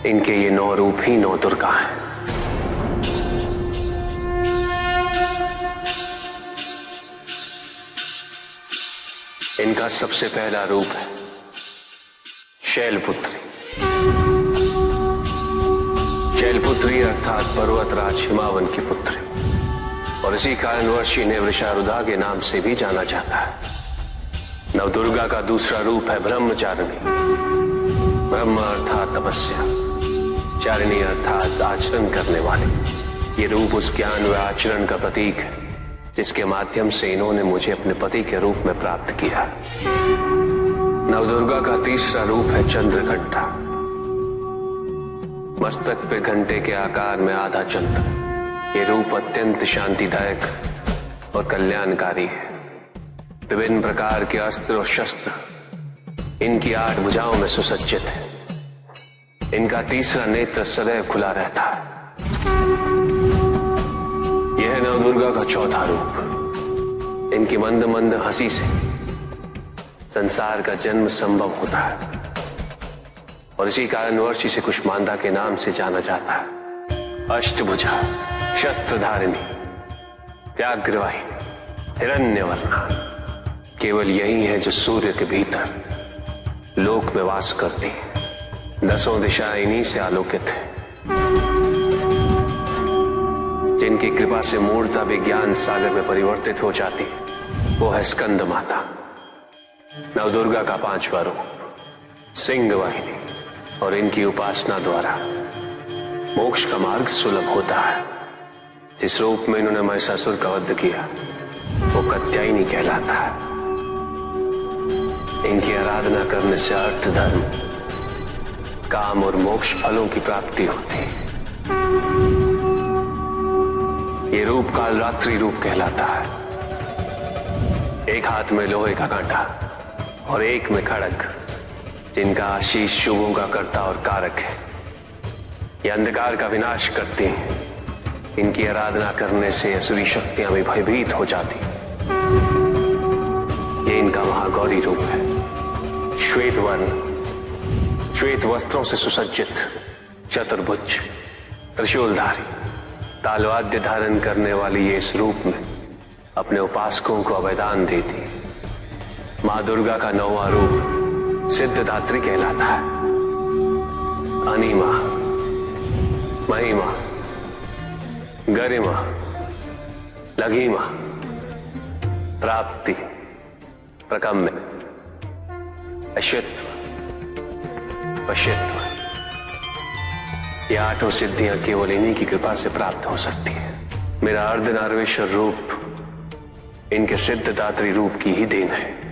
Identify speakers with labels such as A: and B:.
A: इनके ये 9 रूप ही 9 दुर्गा हैं। इनका सबसे पहला रूप है शैलपुत्री। शैलपुत्री अर्थात पर्वतराज हिमावन की पुत्री, और इसी कारणवश इन्हें वृषारुधा के नाम से भी जाना जाता है। नवदुर्गा का दूसरा रूप है ब्रह्मचारिणी। ब्रह्म अर्थात तपस्या, चारिणी अर्थात आचरण करने वाली। ये रूप उस ज्ञान व आचरण का प्रतीक है जिसके माध्यम से इन्होंने मुझे अपने पति के रूप में प्राप्त किया। नवदुर्गा का तीसरा रूप है चंद्रघंटा। मस्तक पे घंटे के आकार में आधा चंद्र। ये रूप अत्यंत शांतिदायक और कल्याणकारी है। विभिन्न प्रकार के अस्त्र और शस्त्र इनकी 8 भुजाओं में सुसज्जित है। इनका तीसरा नेत्र सदैव खुला रहता है। यह है नवदुर्गा का चौथा रूप। इनकी मंद मंद हंसी से संसार का जन्म संभव होता है, और इसी कारणवश इसे कुष्मांडा के नाम से जाना जाता है। अष्टभुजा, शस्त्रधारिणी, व्याघ्रवाहिनी, हिरण्यवर्णा, केवल यही है जो सूर्य के भीतर लोक में वास करती है। 10 दिशाएं इन्हीं से आलोकित है। जिनकी कृपा से मूर्ता विज्ञान सागर में परिवर्तित हो जाती है, वो है स्कंद माता। नवदुर्गा का 5वां रूप सिंह वाहिनी, और इनकी उपासना द्वारा मोक्ष का मार्ग सुलभ होता है। जिस रूप में इन्होंने महिषासुर का वध किया वो कात्यायनी कहलाता है। इनकी आराधना करने से अर्थ, धर्म, काम और मोक्ष फलों की प्राप्ति होती है। ये रूप कालरात्रि रूप कहलाता है। एक हाथ में लोहे का कांटा और एक में खड़ग, जिनका आशीष शुभों का कर्ता और कारक है। ये अंधकार का विनाश करती हैं। इनकी आराधना करने से असुरी शक्तियां भी भयभीत हो जाती। ये इनका महागौरी रूप है। श्वेत वर्ण, श्वेत वस्त्रों से सुसज्जित, चतुर्भुज, त्रिशूलधारी, तालवाद्य धारण करने वाली ये इस रूप में अपने उपासकों को अभयदान देती है। मां दुर्गा का 9वां रूप सिद्धदात्री कहलाता है। अनिमा, महिमा, गरिमा, लघिमा, प्राप्ति, प्रकम्य, अश्वित्व, वशित्व, ये 8 सिद्धियां केवल इन्हीं की कृपा से प्राप्त हो सकती है। मेरा अर्धनारीश्वर रूप इनके सिद्धदात्री रूप की ही देन है।